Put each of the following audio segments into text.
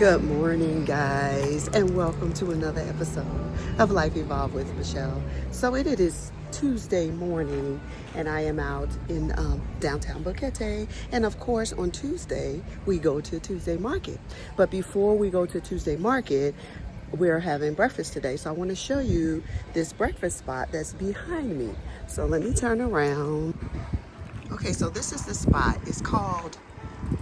Good morning, guys, and welcome to another episode of Life Evolved with Michelle. So it is Tuesday morning, and I am out in downtown Boquete. And of course, on Tuesday, we go to Tuesday Market. But before we go to Tuesday Market, we're having breakfast today. So I want to show you this breakfast spot that's behind me. So let me turn around. Okay, so this is the spot. It's called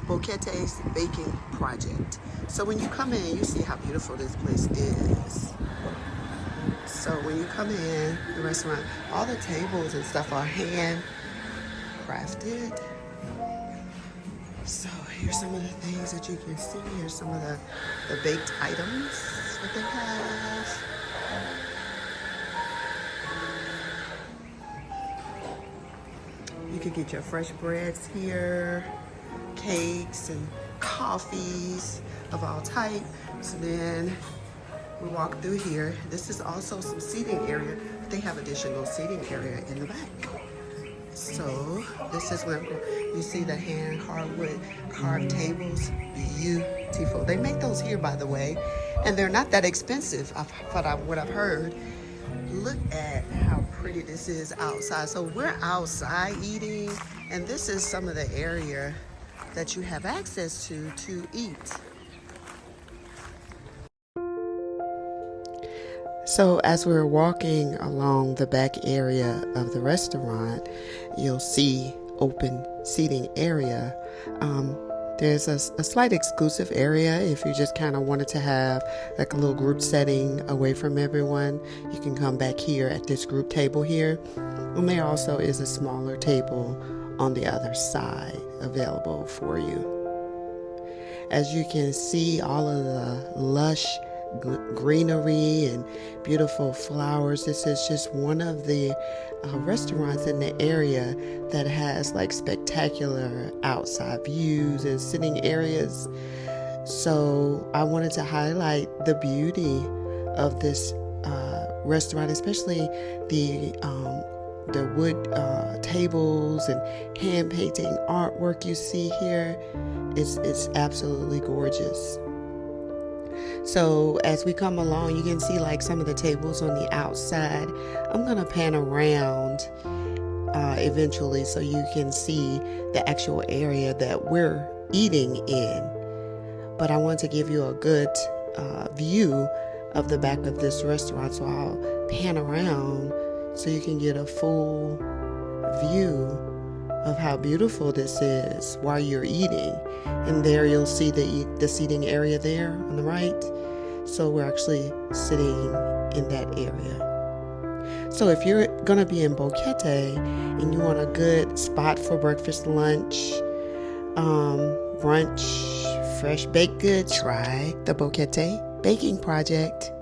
Boquete Baking Project. So when you come in, you see how beautiful this place is. So when you come in the restaurant, all the tables and stuff are hand crafted. So here's some of the things that you can see. Here's some of the baked items that they have. You can get your fresh breads here, cakes and coffees of all types. So then we walk through here. This is also some seating area. They have additional seating area in the back. So this is where you see the hand hardwood carved tables. Beautiful. They make those here, by the way, and they're not that expensive. What I've heard. Look at how pretty this is outside. So we're outside eating, and this is some of the area that you have access to eat. So as we're walking along the back area of the restaurant, you'll see open seating area. There's a slight exclusive area if you just kind of wanted to have like a little group setting away from everyone. You can come back here at this group table here. And there also is a smaller table on the other side available for you. As you can see, all of the lush greenery and beautiful flowers. This is just one of the restaurants in the area that has like spectacular outside views and sitting areas. So I wanted to highlight the beauty of this restaurant, especially the wood tables and hand painting artwork you see here. It's absolutely gorgeous. So as we come along, you can see like some of the tables on the outside. I'm going to pan around eventually so you can see the actual area that we're eating in. But I want to give you a good view of the back of this restaurant. So I'll pan around so you can get a full view of how beautiful this is while you're eating. And there you'll see the seating area there on the right. So we're actually sitting in that area. So if you're gonna be in Boquete and you want a good spot for breakfast, lunch, brunch, fresh baked goods, try the Boquete Baking Project.